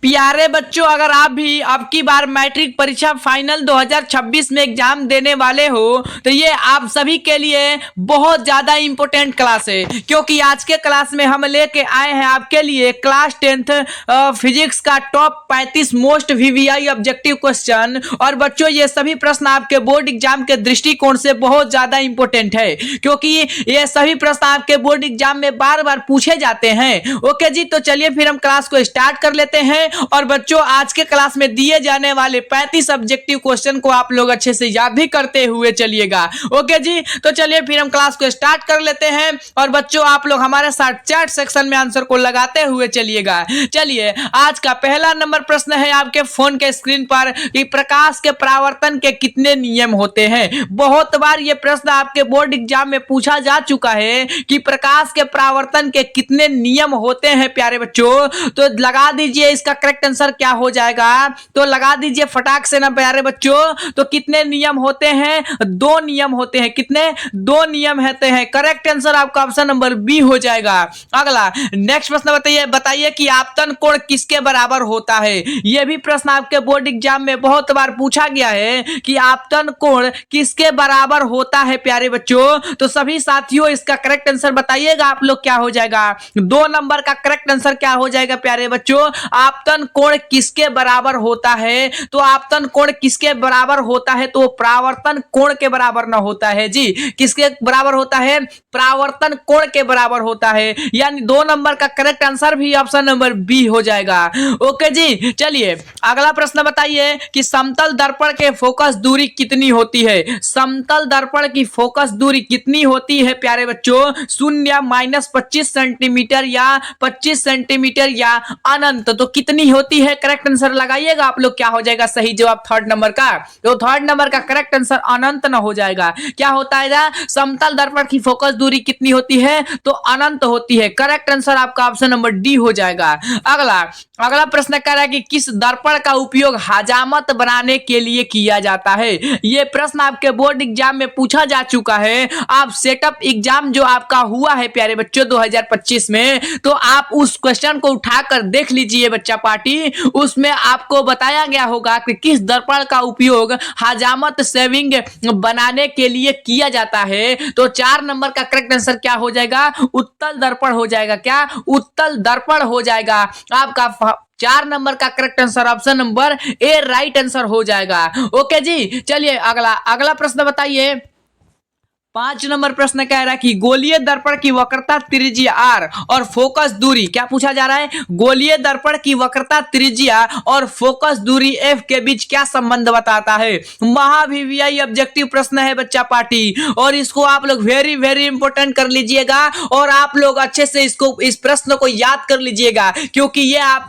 प्यारे बच्चों, अगर आप भी अब की बार मैट्रिक परीक्षा फाइनल 2026 में एग्जाम देने वाले हो तो ये आप सभी के लिए बहुत ज्यादा इंपॉर्टेंट क्लास है, क्योंकि आज के क्लास में हम लेके आए हैं आपके लिए क्लास 10th फिजिक्स का top 35 most VVI objective question. और बच्चों, ये सभी प्रश्न आपके बोर्ड एग्जाम के दृष्टिकोण से बहुत ज्यादा इंपॉर्टेंट है, क्योंकि ये सभी प्रश्न आपके बोर्ड एग्जाम में बार बार पूछे जाते हैं। ओके जी, तो चलिए फिर हम क्लास को स्टार्ट कर लेते हैं। और बच्चों, आज के क्लास में दिए जाने वाले 35 ऑब्जेक्टिव क्वेश्चन को आप लोग अच्छे से याद भी करते हुए चलिएगा। ओके जी, तो चलिए फिर हम क्लास को स्टार्ट कर लेते हैं। और बच्चों, आप लोग हमारे साथ चैट सेक्शन में आंसर को लगाते हुए चलिएगा। चलिए, आज का पहला नंबर प्रश्न है आपके फोन के स्क्रीन पर कि प्रकाश के परावर्तन के कितने नियम होते हैं। बहुत बार यह प्रश्न आपके बोर्ड एग्जाम में पूछा जा चुका है कि प्रकाश के परावर्तन के कितने नियम होते हैं। प्यारे बच्चों, तो लगा दीजिए इसका करेक्ट आंसर क्या हो जाएगा। तो लगा दीजिए फटाक से ना प्यारे बच्चों। तो कितने नियम होते हैं? 2 नियम होते हैं। कितने? 2 नियम होते हैं। करेक्ट आंसर आपका ऑप्शन नंबर बी हो जाएगा। अगला नेक्स्ट प्रश्न बताइए कि आपतन कोण किसके बराबर होता है। यह भी प्रश्न आपके बोर्ड एग्जाम में बहुत बार पूछा गया है कि आपतन कोण किसके बराबर होता है। प्यारे बच्चों, तो सभी साथियों इसका करेक्ट आंसर बताइएगा आप लोग क्या हो जाएगा। 2 नंबर का करेक्ट आंसर क्या हो जाएगा प्यारे बच्चों? आपतन कोण किसके बराबर होता है। तो आपतन कोण किसके बराबर होता है? तो परावर्तन कोण के बराबर ना होता है जी। किसके बराबर होता है? परावर्तन कोण के बराबर होता है। यानी 2 नंबर का करेक्ट आंसर भी ऑप्शन नंबर बी हो जाएगा। ओके जी, चलिए अगला प्रश्न बताइए कि समतल दर्पण के फोकस दूरी कितनी होती है। समतल दर्पण की फोकस दूरी कितनी होती है प्यारे बच्चों? 0, -25 सेंटीमीटर या 25 सेंटीमीटर या अनंत। तो कितनी होती है? करेक्ट आंसर लगाइएगा आप लोग। क्या हो जाएगा सही जवाब 3rd नंबर का? तो 3rd नंबर का करेक्ट आंसर अनंत ना हो जाएगा। क्या होता है? समतल दर्पण की फोकस दूरी कितनी होती है? तो अनंत होती है। करेक्ट आंसर आपका ऑप्शन नंबर डी हो जाएगा। अगला प्रश्न कह रहा है कि किस दर्पण का उपयोग हजामत बनाने के लिए किया जाता है। यह प्रश्न आपके बोर्ड एग्जाम में पूछा जा चुका है। आप सेटअप एग्जाम जो आपका हुआ है प्यारे बच्चों 2025 में, तो आप उस क्वेश्चन को उठाकर देख लीजिए बच्चा पार्टी। उसमें आपको बताया गया होगा कि किस दर्पण का उपयोग हजामत सेविंग बनाने के लिए किया जाता है। तो 4 नंबर का करेक्ट आंसर क्या हो जाएगा? उत्तल दर्पण हो जाएगा। क्या? उत्तल दर्पण हो जाएगा आपका 4 नंबर का correct answer option number A right answer हो जाएगा। ओके जी, चलिए अगला प्रश्न बताइए। 5 नंबर प्रश्न कह रहा है कि गोलीय दर्पण की वक्रता त्रिज्या r और फोकस दूरी, क्या पूछा जा रहा है? गोलीय दर्पण की वक्रता त्रिज्या और फोकस दूरी f के बीच क्या संबंध बताता है। महावीवीआई ऑब्जेक्टिव प्रश्न है बच्चा पार्टी, और इसको आप लोग वेरी वेरी इंपॉर्टेंट कर लीजिएगा। और आप लोग अच्छे से इस प्रश्न को याद कर लीजिएगा, क्योंकि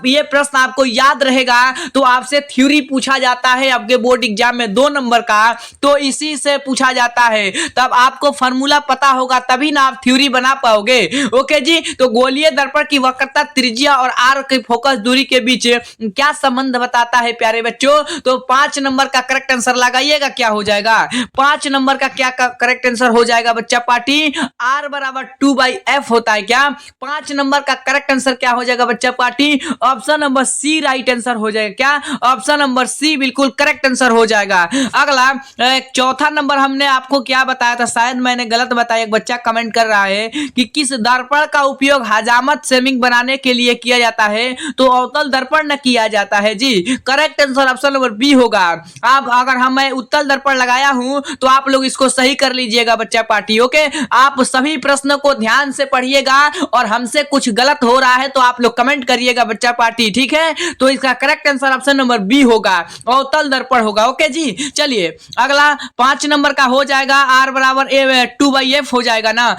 ये प्रश्न आपको याद रहेगा तो आपसे थ्योरी पूछा जाता है आपके बोर्ड एग्जाम में 2 नंबर का, तो इसी से पूछा जाता है। तब आपको फार्मूला पता होगा तभी ना आप थ्योरी बना पाओगे। ओके जी, तो गोलीय दर्पण की वक्रता त्रिज्या और r की फोकस दूरी के बीच क्या संबंध बताता है प्यारे बच्चों? तो 5 नंबर का करेक्ट आंसर लगाइएगा। क्या हो जाएगा? 5 नंबर का क्या करेक्ट आंसर हो जाएगा बच्चा पार्टी? r बराबर 2/f होता है। क्या 5 नंबर का करेक्ट आंसर क्या हो जाएगा बच्चा party? Option number C right answer हो जाएगा। क्या? ऑप्शन नंबर सी बिल्कुल करेक्ट आंसर हो जाएगा। अगला 4था नंबर हमने आपको क्या बताया था, शायद मैंने गलत बताया। एक बच्चा कमेंट कर रहा है कि किस दर्पण का उपयोग हजामत सेविंग बनाने के लिए किया जाता है। तो अवतल दर्पण न किया जाता है जी। Correct answer option number B होगा। आप अगर मैं उत्तल दर्पण लगाया हूं तो आप लोग इसको सही कर लीजिएगा बच्चा पार्टी। ओके, आप सभी प्रश्नों को ध्यान से पढ़िएगा और हमसे कुछ गलत हो रहा है तो आप लोग कमेंट करिएगा बच्चा पार्टी, ठीक है। तो इसका correct answer option number B होगा, अवतल दर्पण होगा। ओके जी, चलिए अगला 5 नंबर का हो जाएगा r बराबर 2/f हो जाएगा ना।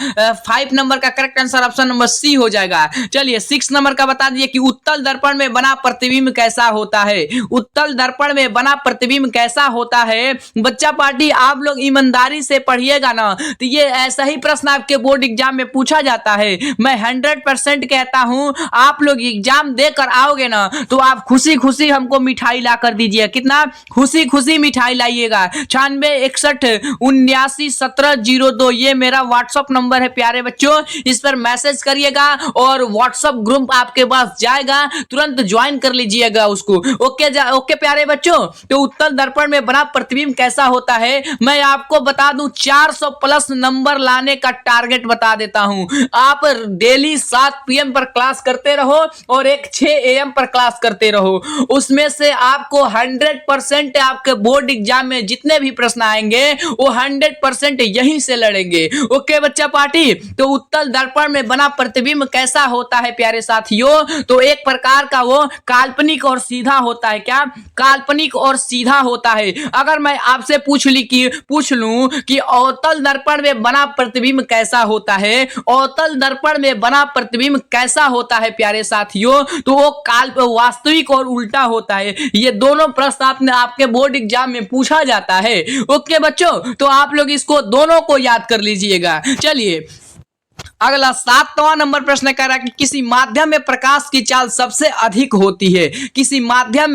5 नंबर का correct answer option number C हो जाएगा। चलिए 6 नंबर का बता दीजिए कि उत्तल दर्पण में बना प्रतिबिंब कैसा होता है। उत्तल दर्पण में बना प्रतिबिंब कैसा होता है बच्चा पार्टी? आप लोग ईमानदारी से पढ़िएगा ना, तो ये ऐसा ही प्रश्न आपके बोर्ड एग्जाम में पूछा जाता है। मैं 100% कहता हूं, आप लोग एग्जाम देकर आओगे ना तो आप खुशी खुशी हमको मिठाई ला कर दीजिए। कितना खुशी खुशी मिठाई लाइएगा। 96 61 79 17 6702 ये मेरा व्हाट्सअप नंबर है प्यारे बच्चों। इस पर मैसेज करिएगा और व्हाट्सअप ग्रुप आपके पास जाएगा, तुरंत ज्वाइन कर लीजिएगा उसको। ओके प्यारे बच्चों। तो उत्तल दर्पण में बना प्रतिबिंब कैसा होता है, मैं आपको बता दूं 400 प्लस नंबर लाने का टारगेट बता देता हूं। आप डेली 7 PM पर क्लास करते रहो और एक 6 AM पर क्लास करते रहो, उसमें से आपको 100% आपके बोर्ड एग्जाम में जितने भी प्रश्न आएंगे वो 100% यहीं से लड़ेंगे। ओके बच्चा पार्टी। तो उत्तल दर्पण में बना प्रतिबिंब कैसा होता है प्यारे साथियों, तो एक प्रकार का वो काल्पनिक और सीधा होता है। क्या? काल्पनिक और सीधा होता है। अगर मैं आपसे पूछ लूं कि अवतल दर्पण में बना प्रतिबिंब कैसा होता है, अवतल दर्पण में बना प्रतिबिंब कैसा होता है प्यारे साथियों, तो वो वास्तविक और उल्टा होता है। ये दोनों प्रश्न आपके बोर्ड एग्जाम में पूछा जाता है। ओके बच्चों, तो आप लोग इसको दोनों को याद कर लीजिएगा। चलिए अगला 7वां नंबर प्रश्न कह रहा है कि किसी माध्यम में प्रकाश की चाल सबसे अधिक होती है। किसी माध्यम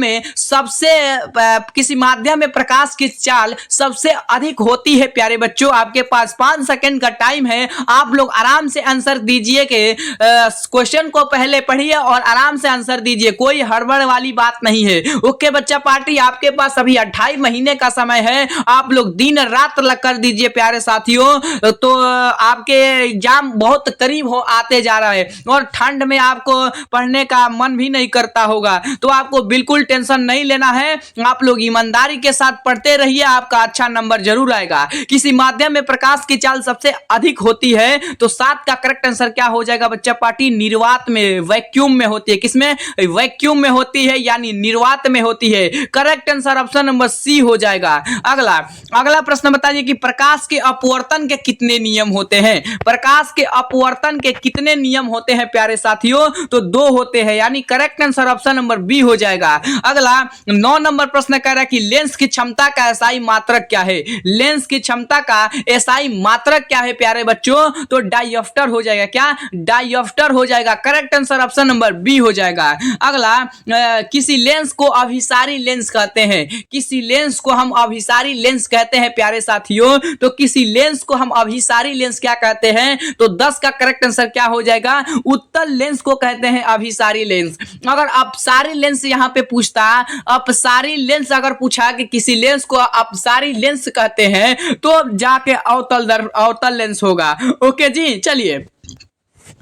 में प्रकाश की चाल सबसे अधिक होती है प्यारे बच्चों। आपके पास 5 सेकंड का टाइम है, आप लोग आराम से आंसर दीजिए कि क्वेश्चन को पहले पढ़िए और आराम से आंसर दीजिए, कोई हड़बड़ वाली बात नहीं है। ओके बच्चा पार्टी, आपके पास अभी 28 महीने का समय है, आप लोग दिन रात लग कर दीजिए प्यारे साथियों। तो आपके एग्जाम बहुत करीब हो आते जा रहा है और ठंड में आपको पढ़ने का मन भी नहीं करता होगा, तो आपको बिल्कुल टेंशन नहीं लेना है। आप लोग ईमानदारी के साथ पढ़ते रहिए, आपका अच्छा नंबर जरूर आएगा। किसी माध्यम में प्रकाश की चाल सबसे अधिक होती है, तो 7 का करेक्ट आंसर क्या हो जाएगा बच्चा पार्टी? निर्वात में, वैक्यूम में होती है। किसमें? वैक्यूम में होती है, यानी निर्वात में होती है। Correct answer option number C हो जाएगा। अगला प्रश्न बताइए कि प्रकाश के अपवर्तन के कितने नियम होते हैं। प्रकाश के अपवर्तन के कितने नियम होते हैं प्यारे साथियों? तो 2 होते हैं, यानी correct answer option number B हो जाएगा। अगला 9 नंबर प्रश्न कह रहा है कि लेंस की क्षमता का एसआई मात्रक क्या है। लेंस की क्षमता का एसआई मात्रक क्या है प्यारे बच्चों? तो डायोप्टर हो जाएगा। क्या? डायोप्टर हो जाएगा। Correct answer option number B हो जाएगा। अगला किसी लेंस को अभिसारी लेंस कहते हैं। किसी लेंस को हम अभिसारी लेंस कहते हैं प्यारे साथियों। तो किसी लेंस को हम अभिसारी लेंस क्या कहते हैं? तो 10 का करेक्ट आंसर क्या हो जाएगा? उत्तल लेंस को कहते हैं अभिसारी लेंस। अगर अपसारी लेंस यहां पे पूछता, अपसारी लेंस अगर पूछा कि किसी लेंस को अपसारी लेंस कहते हैं, तो जाके अवतल लेंस होगा। ओके जी, चलिए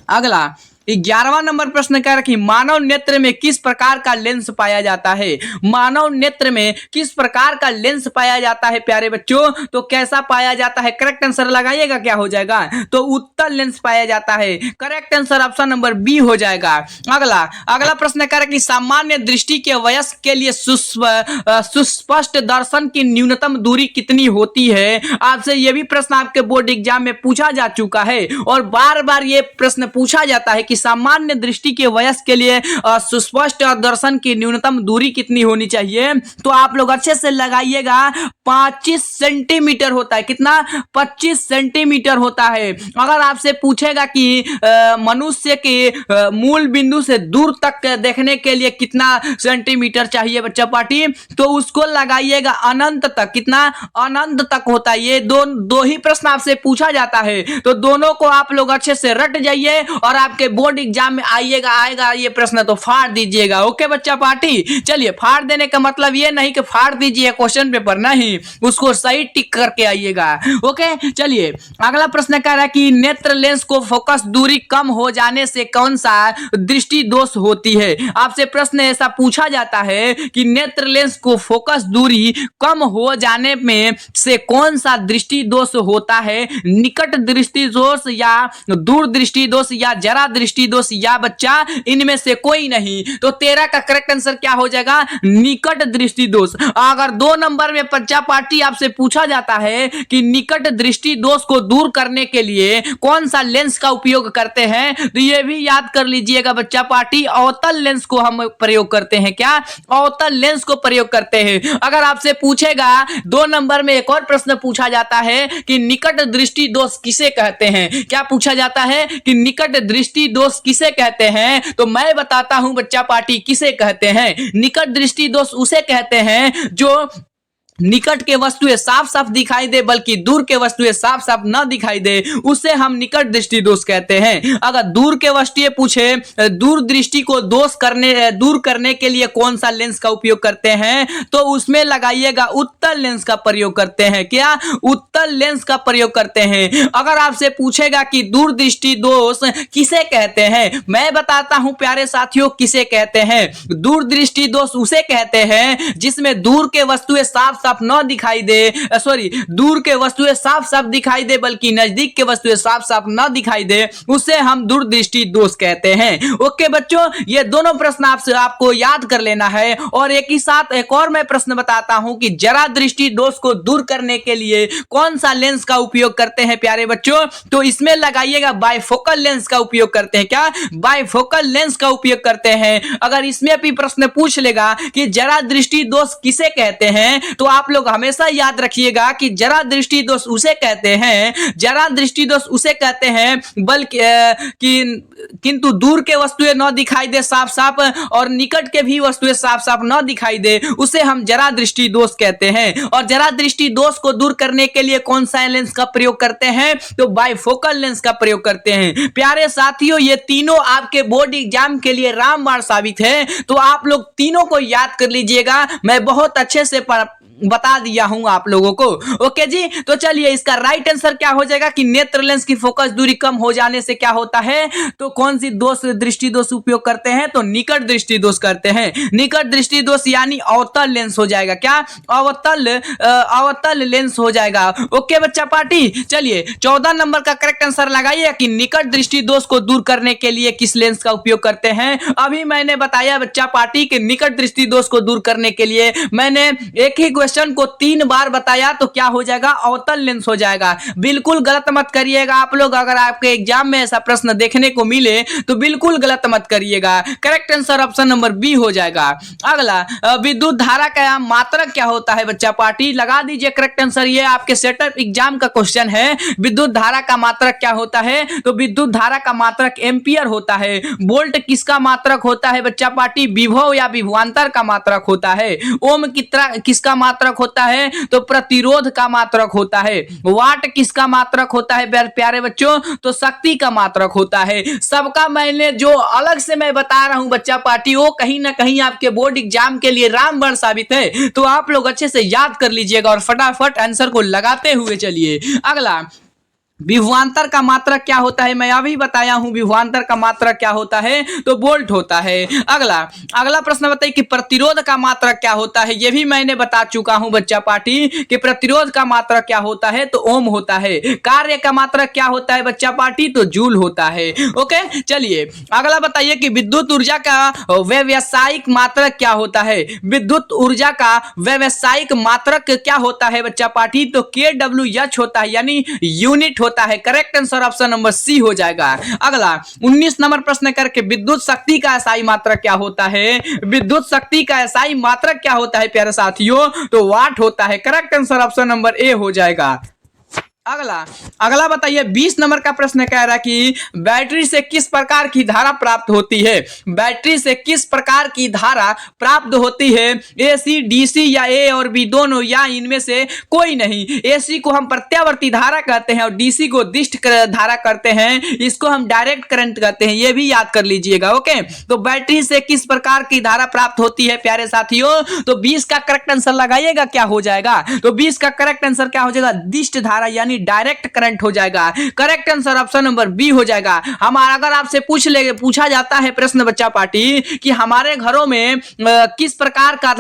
अगला 11वां नंबर प्रश्न कह रहा है कि मानव नेत्र में किस प्रकार का लेंस पाया जाता है। मानव नेत्र में किस प्रकार का लेंस पाया जाता है प्यारे बच्चों? तो कैसा पाया जाता है? करेक्ट आंसर लगाइएगा, क्या हो जाएगा? तो उत्तल लेंस पाया जाता है। Correct answer option number B हो जाएगा। अगला प्रश्न कह रहा है कि सामान्य दृष्टि के वयस्क के लिए सुस्पष्ट दर्शन की न्यूनतम दूरी कितनी होती है। आपसे यह भी प्रश्न आपके बोर्ड एग्जाम में पूछा जा चुका है और बार बार यह प्रश्न पूछा जाता है कि सामान्य दृष्टि के वयस्क के लिए सुस्पष्ट दर्शन की न्यूनतम दूरी कितनी होनी चाहिए। तो आप लोग अच्छे से लगाइएगा, 25 सेंटीमीटर होता है। कितना? 25 सेंटीमीटर होता है। अगर आपसे पूछेगा कि मनुष्य के मूल बिंदु से दूर तक देखने के लिए कितना सेंटीमीटर चाहिए बच्चा पार्टी, तो उसको लगाइएगा अनंत तक। कितना? अनंत तक होता है। ये दो ही प्रश्न आपसे पूछा जाता है, तो दोनों को आप लोग अच्छे से रट जाइए और आपके बोर्ड एग्जाम में आएगा ये प्रश्न तो फाड़ दीजिएगा। ओके बच्चा पार्टी, चलिए फाड़ देने का मतलब ये नहीं कि फाड़ दीजिए क्वेश्चन पेपर, नहीं, उसको सही टिक करके आइएगा। ओके, चलिए अगला प्रश्न कह रहा है कि नेत्र लेंस को फोकस दूरी कम हो जाने से कौन सा दृष्टि दोष होती है। आपसे प्रश्न ऐसा पूछा जाता है कि नेत्र लेंस को फोकस दूरी कम हो जाने में से कौन सा दृष्टि दोष होता है। निकट दृष्टि दोष या दूर दृष्टि दोष या जरा दृष्टि दोष या बच्चा इनमें से कोई नहीं। तो 13 का करेक्ट आंसर क्या हो जाएगा? निकट दृष्टि दोष। अगर 2 नंबर में बच्चा पार्टी आपसे पूछा जाता है कि निकट दृष्टि दोष को दूर करने के लिए कौन सा लेंस का उपयोग करते हैं, तो ये भी याद कर लीजिएगा बच्चा पार्टी, अवतल लेंस को हम प्रयोग करते हैं। क्या? अवतल लेंस को प्रयोग करते हैं। अगर आपसे पूछेगा 2 नंबर में एक और प्रश्न पूछा जाता है कि निकट दृष्टि दोष किसे कहते हैं। क्या पूछा जाता है कि निकट दृष्टि दोष किसे कहते हैं, तो मैं बताता हूं बच्चा पार्टी किसे कहते हैं। निकट दृष्टि दोष उसे कहते हैं जो निकट के वस्तुएं साफ साफ दिखाई दे बल्कि दूर के वस्तुएं साफ साफ न दिखाई दे, उसे हम निकट दृष्टि दोष कहते हैं। अगर दूर के वस्तुएं पूछे दूर दृष्टि को दूर करने के लिए कौन सा लेंस का उपयोग करते हैं, तो उसमें लगाइएगा उत्तल लेंस का प्रयोग करते हैं। क्या? उत्तल लेंस का प्रयोग करते हैं। अगर आपसे पूछेगा कि दूर दृष्टि दोष किसे कहते हैं, मैं बताता हूं प्यारे साथियों किसे कहते हैं। दूर दृष्टि दोष उसे कहते हैं जिसमें दूर के वस्तुएं साफ साफ न दिखाई दे, दूर के वस्तुएं साफ साफ दिखाई दे बल्कि नजदीक के वस्तुएं साफ साफ न दिखाई दे, उसे हम दूरदृष्टि दोष कहते हैं। ओके बच्चों, ये दोनों प्रश्न आपको याद कर लेना है। और एक ही साथ एक और मैं प्रश्न बताता हूं कि जरा दृष्टि दोष को दूर करने के लिए कौन सा लेंस का उपयोग करते हैं प्यारे बच्चों, तो इसमें लगाइएगा बाइफोकल लेंस का उपयोग करते हैं। क्या? बाइफोकल लेंस का उपयोग करते हैं। अगर इसमें भी प्रश्न पूछ लेगा कि जरा दृष्टि दोष किसे कहते हैं, तो आप लोग हमेशा याद रखिएगा कि जरा दृष्टि दोष उसे कहते हैं, जरा दृष्टि दोष उसे कहते हैं बल्कि किंतु दूर के वस्तुएं न दिखाई दे साफ साफ और निकट के भी वस्तुएं साफ साफ न दिखाई दे, उसे हम जरा दृष्टि दोष कहते हैं। और जरा दृष्टि दोष को दूर करने के लिए कौन सा लेंस का प्रयोग करते हैं, तो बाइफोकल लेंस का प्रयोग करते हैं। प्यारे साथियों, ये तीनों आपके बोर्ड एग्जाम के लिए रामबाण साबित है, तो आप लोग तीनों को याद कर लीजिएगा। मैं बहुत अच्छे से बता दिया हूं आप लोगों को। ओके जी, तो चलिए इसका राइट आंसर क्या हो जाएगा कि नेत्र लेंस की फोकस दूरी कम हो जाने से क्या होता है, तो कौन सी दृष्टि दोष उपयोग करते हैं, तो निकट दृष्टि दोष करते हैं। निकट दृष्टि दोष यानी अवतल लेंस हो जाएगा। क्या? अवतल लेंस हो जाएगा। ओके बच्चा पार्टी, चलिए 14 नंबर का करेक्ट आंसर लगाइए कि निकट दृष्टि दोष को दूर करने के लिए किस लेंस का उपयोग करते हैं। अभी मैंने बताया बच्चा पार्टी कि निकट दृष्टि दोष को दूर करने के लिए मैंने एक ही क्वेश्चन को 3 बार बताया, तो क्या हो जाएगा? अवतल लेंस हो जाएगा। बिल्कुल गलत मत करिएगा आप लोग। अगर आपके एग्जाम में ऐसा प्रश्न देखने को मिले तो बिल्कुल गलत मत करिएगा। Correct answer option number B हो जाएगा। अगला, विद्युत धारा का मात्रक क्या होता है बच्चा पार्टी? लगा दीजिए करेक्ट आंसर। ये आपके सेटअप एग्जाम का क्वेश्चन है। विद्युत धारा का मात्रक क्या होता है, तो विद्युत धारा का मात्रक एम्पियर होता है। वोल्ट किसका मात्रक होता है बच्चा पार्टी? विभव या विभवांतर का मात्रक होता है। ओम किसका मात्रक होता है, तो प्रतिरोध का मात्रक होता है। वाट किसका मात्रक होता है प्यारे बच्चों, तो शक्ति का मात्रक होता है। सबका मैंने जो अलग से मैं बता रहा हूं बच्चा पार्टी, वो कहीं ना कहीं आपके बोर्ड एग्जाम के लिए रामबाण साबित है। तो आप लोग अच्छे से याद कर लीजिएगा और फटाफट आंसर को लगाते हुए चलिए। अगला, विभवांतर का मात्रक क्या होता है? मैं अभी बताया हूं विभवांतर का मात्रक क्या होता है, तो वोल्ट होता है। अगला प्रश्न बताइए कि प्रतिरोध का मात्रक क्या होता है? ये भी मैंने बता चुका हूं बच्चा पार्टी कि प्रतिरोध का मात्रक क्या होता है, तो ओम होता है। कार्य का मात्रक क्या होता है बच्चा पार्टी, तो जूल होता है। ओके, चलिए अगला बताइए कि विद्युत ऊर्जा का व्यावसायिक मात्रक क्या होता है? विद्युत ऊर्जा का व्यावसायिक मात्रक क्या होता है बच्चा पार्टी, तो kWh होता है, यानी यूनिट होता है। Correct answer option number C हो जाएगा। अगला 19 नंबर प्रश्न करके विद्युत शक्ति का एसआई मात्रक क्या होता है? विद्युत शक्ति का एसआई मात्रक क्या होता है प्यारे साथियों, तो वाट होता है। Correct answer option number A हो जाएगा। अगला बताइए 20 नंबर का प्रश्न कह रहा है कि बैटरी से किस प्रकार की धारा प्राप्त होती है? बैटरी से किस प्रकार की धारा प्राप्त होती है? एसी, डीसी या ए और बी दोनों, या इनमें से कोई नहीं। एसी को हम प्रत्यावर्ती धारा कहते हैं और डीसी को दिष्ट धारा करते हैं। इसको हम डायरेक्ट करंट कहते हैं। ये भी याद कर लीजिएगा। ओके, तो बैटरी से किस प्रकार की धारा प्राप्त होती है प्यारे साथियों, तो 20 का करेक्ट आंसर लगाइएगा। क्या हो जाएगा, तो 20 का करेक्ट आंसर क्या हो जाएगा? दिष्ट धारा यानी डायरेक्ट करंट हो जाएगा। Correct answer option number B हो जाएगा। हमारा अगर आपसे पूछा जाता है प्रश्न बच्चा पार्टी कि हमारे घरों में किस प्रकार का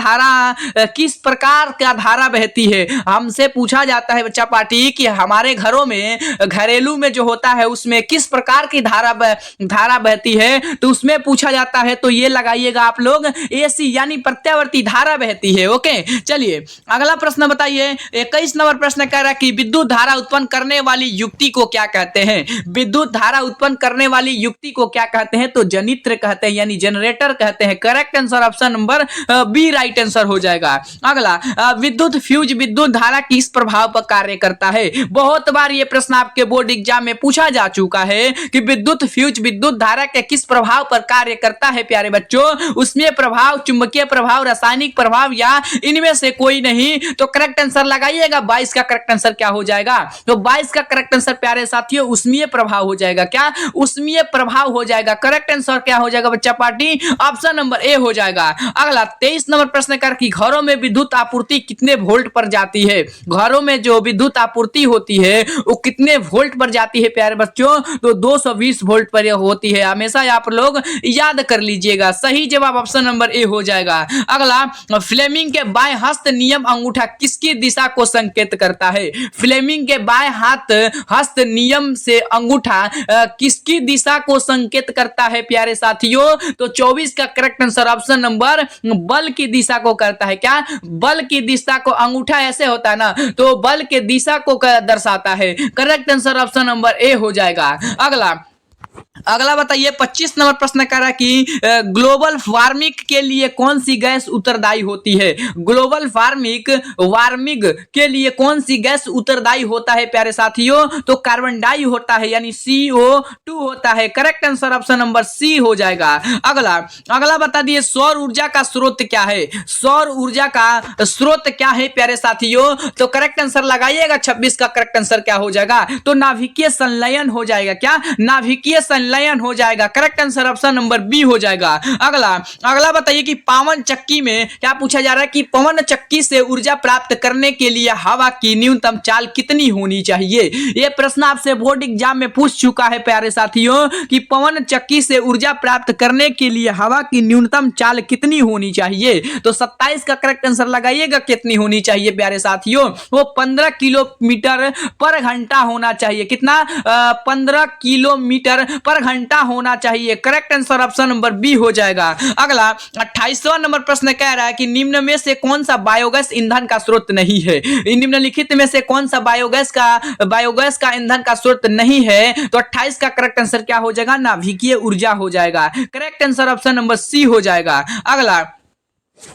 धारा बहती है, हमसे पूछा जाता है बच्चा पार्टी कि हमारे घरों में घरेलू में जो होता है उसमें किस प्रकार की धारा बहती है, तो उसमें पूछा जाता है, तो ये लगाइएगा आप लोग एसी यानी प्रत्यावर्ती धारा बहती है। ओके, चलिए अगला प्रश्न बताइए 21 नंबर प्रश्न कह रहा है कि विद्युत धारा उत्पन्न करने वाली युक्ति को क्या कहते हैं? विद्युत धारा उत्पन्न करने वाली युक्ति को क्या कहते हैं? तो जनित्र कहते हैं, यानी जनरेटर कहते हैं। Correct answer option number B right answer हो जाएगा। अगला, विद्युत फ्यूज विद्युत धारा किस प्रभाव पर कार्य करता है? बहुत बार ये प्रश्न आपके बोर्ड एग्जाम में पूछा जा चुका है कि विद्युत फ्यूज विद्युत धारा के किस प्रभाव पर कार्य करता है प्यारे बच्चों। उसमें प्रभाव, चुंबकीय प्रभाव, रासायनिक प्रभाव या इनमें से कोई नहीं। तो करेक्ट आंसर लगाइएगा। 22 का करेक्ट आंसर क्या हो जाएगा? तो 22 का करेक्ट आंसर प्यारे साथियों उष्मीय प्रभाव हो जाएगा। क्या? उष्मीय प्रभाव हो जाएगा। करेक्ट आंसर क्या हो जाएगा बच्चा पार्टी? ऑप्शन नंबर ए हो जाएगा। अगला 23 नंबर प्रश्न कर कि घरों में विद्युत आपूर्ति कितने वोल्ट पर जाती है? घरों में जो विद्युत आपूर्ति होती है वो कितने वोल्ट पर जाती है प्यारे बच्चों? तो 220 वोल्ट पर होती है। हमेशा आप लोग याद कर लीजिएगा। सही जवाब ऑप्शन नंबर ए हो जाएगा। अगला, फ्लेमिंग के बाएं हस्त नियम अंगूठा किसकी दिशा को संकेत करता है? फ्लेमिंग के बाएं हस्त नियम से अंगूठा किसकी दिशा को संकेत करता है प्यारे साथियों? तो 24 का करेक्ट आंसर ऑप्शन नंबर बल की दिशा को करता है। क्या? बल की दिशा को, अंगूठा ऐसे होता है ना, तो बल के दिशा को दर्शाता है। Correct answer option number A हो जाएगा। अगला बताइए 25 नंबर प्रश्न कर रहा है कि ग्लोबल वार्मिंग के लिए कौन सी गैस उत्तरदायी होती है? ग्लोबल वार्मिंग के लिए कौन सी गैस उत्तरदायी होता है प्यारे साथियों? तो कार्बन डाई होता है, यानी CO2 होता है। Correct answer option number C हो जाएगा। अगला बता दिए सौर ऊर्जा का स्रोत क्या है? सौर ऊर्जा का स्रोत क्या है प्यारे साथियों? तो करेक्ट आंसर लगाइएगा। 26 का करेक्ट आंसर क्या हो जाएगा? तो नाभिकीय संलयन हो जाएगा। क्या? नाभिकीय संलयन हो जाएगा। Correct answer option number B हो जाएगा। अगला बताइए कि पवन चक्की में क्या पूछा जा रहा है कि पवन चक्की से ऊर्जा प्राप्त करने के लिए हवा की न्यूनतम चाल कितनी होनी चाहिए? यह प्रश्न आपसे बोर्ड एग्जाम में पूछ चुका है प्यारे साथियों कि पवन चक्की से ऊर्जा प्राप्त करने के लिए हवा की न्यूनतम चाल कितनी होनी चाहिए? तो 27 का करेक्ट आंसर लगाइएगा। कितनी होनी चाहिए प्यारे साथियों? वो 15 किलोमीटर पर घंटा होना चाहिए। कितना? 15 किलोमीटर पर घंटा होना चाहिए। Correct answer option number B हो जाएगा। अगला 28वां नंबर प्रश्न कह रहा है कि निम्न में से कौन सा बायोगैस ईंधन का स्रोत नहीं है? निम्नलिखित में से कौन सा बायोगैस का ईंधन का स्रोत नहीं है? तो 28 का करेक्ट आंसर क्या हो जाएगा? नाभिकीय ऊर्जा हो जाएगा। Correct answer option number C हो जाएगा। अगला,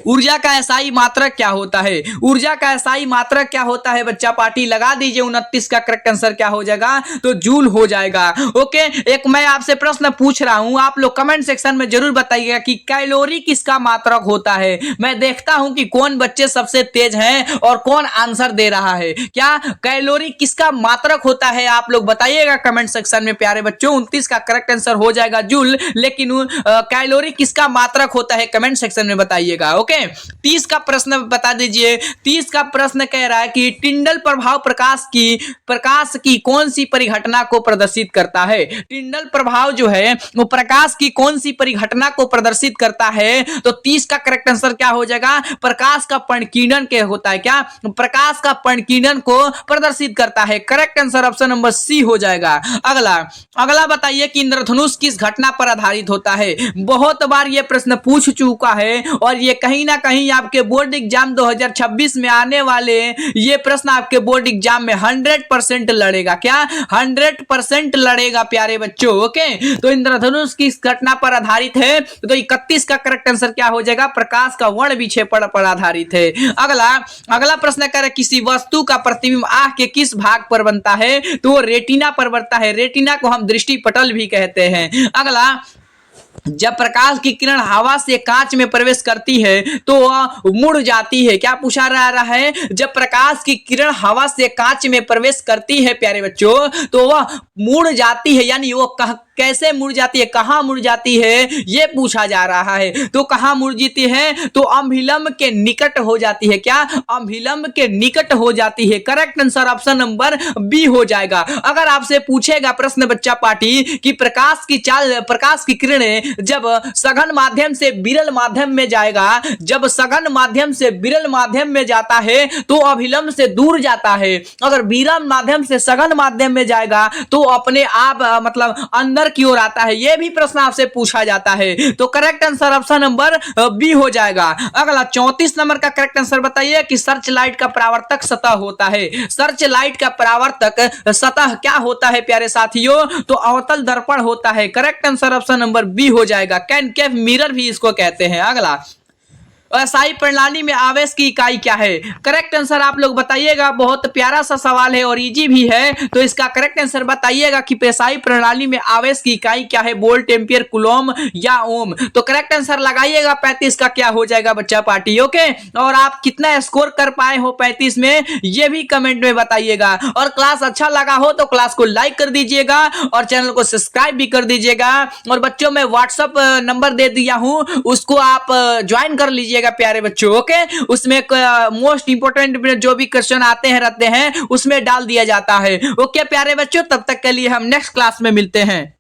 ऊर्जा का एसआई मात्रक क्या होता है? ऊर्जा का एसआई मात्रक क्या होता है बच्चा पार्टी? लगा दीजिए। 29 का करेक्ट आंसर क्या हो जाएगा? तो जूल हो जाएगा। ओके, एक मैं आपसे प्रश्न पूछ रहा हूं, आप लोग कमेंट सेक्शन में जरूर बताइएगा कि कैलोरी किसका मात्रक होता है। मैं देखता हूं कि कौन बच्चे सबसे तेज हैं और कौन आंसर दे रहा है। क्या कैलोरी किसका मात्रक होता है? आप लोग बताइएगा कमेंट सेक्शन में प्यारे बच्चों। 29 का करेक्ट आंसर हो जाएगा जूल, लेकिन कैलोरी किसका मात्रक होता है कमेंट सेक्शन में बताइएगा। ओके, 30 का प्रश्न बता दीजिए। 30 का प्रश्न कह रहा है कि टिंडल प्रभाव प्रकाश की कौन सी परिघटना को प्रदर्शित करता है? टिंडल प्रभाव जो है वो प्रकाश की कौन सी परिघटना को प्रदर्शित करता है? तो 30 का करेक्ट आंसर क्या हो जाएगा? प्रकाश का परिकीर्णन के होता है। क्या? प्रकाश का परिकीर्णन को प्रदर्शित करता है। Correct answer option number C हो जाएगा। अगला बताइए कि इंद्रधनुष किस घटना पर आधारित होता है? बहुत बार यह प्रश्न पूछ चुका है और ये कहीं ना कहीं आपके बोर्ड एग्जाम 2026 में आने वाले ये प्रश्न आपके बोर्ड एग्जाम में 100% लड़ेगा। क्या? 100% लड़ेगा प्यारे बच्चों। ओके, तो इंद्रधनुष किस घटना पर आधारित है? तो 31 का करेक्ट आंसर क्या हो जाएगा? प्रकाश का वर्ण विक्षेपण पर आधारित है। अगला प्रश्न करें किसी वस्तु का प्रतिबिंब आंख के किस भाग पर बनता है? तो रेटिना पर बनता है। रेटिना को हम दृष्टि पटल भी कहते हैं। अगला, जब प्रकाश की किरण हवा से कांच में प्रवेश करती है तो वह मुड़ जाती है। क्या पूछा रहा है? जब प्रकाश की किरण हवा से कांच में प्रवेश करती है प्यारे बच्चों तो वह मुड़ जाती है, यानी वो कैसे मुड़ जाती है, कहां मुड़ जाती है, ये पूछा जा रहा है। तो कहां मुड़ जाती है? तो अभिलंब के निकट हो जाती है। क्या? अभिलंब के निकट हो जाती है। Correct answer option number B हो जाएगा। अगर आपसे पूछेगा प्रश्न बच्चा पार्टी कि प्रकाश की किरणें जब सघन माध्यम से विरल माध्यम में जाएगा, जब सघन माध्यम से विरल माध्यम में जाता है तो अभिलंब से दूर जाता है। अगर विरल माध्यम से सघन माध्यम में जाएगा तो अपने आप मतलब अंदर अंदर की ओर आता है, यह भी प्रश्न आपसे पूछा जाता है। तो correct answer option number B हो जाएगा। अगला 34 नंबर का करेक्ट आंसर बताइए कि सर्च लाइट का परावर्तक सतह होता है। सर्च लाइट का परावर्तक सतह क्या होता है प्यारे साथियों? तो अवतल दर्पण होता है। Correct answer option number B हो जाएगा। कॉनकेव मिरर भी इसको कहते हैं। अगला, असाई प्रणाली में आवेश की इकाई क्या है? करेक्ट आंसर आप लोग बताइएगा। बहुत प्यारा सा सवाल है और इजी भी है, तो इसका करेक्ट आंसर बताइएगा कि असाई प्रणाली में आवेश की इकाई क्या है? वोल्ट, एम्पियर, कूलम या ओम? तो करेक्ट आंसर लगाइएगा। 35 का क्या हो जाएगा बच्चा पार्टी? ओके, और आप कितना स्कोर कर पाए हो 35 में, ये भी कमेंट में बताइएगा। और क्लास अच्छा लगा हो तो क्लास को लाइक कर दीजिएगा और चैनल को सब्सक्राइब भी कर दीजिएगा। और बच्चों में व्हाट्सएप नंबर दे दिया हूं, उसको आप ज्वाइन कर लीजिए प्यारे बच्चों। ओके, उसमें मोस्ट इंपोर्टेंट जो भी क्वेश्चन आते हैं रहते हैं उसमें डाल दिया जाता है। ओके प्यारे बच्चों, तब तक के लिए हम नेक्स्ट क्लास में मिलते हैं।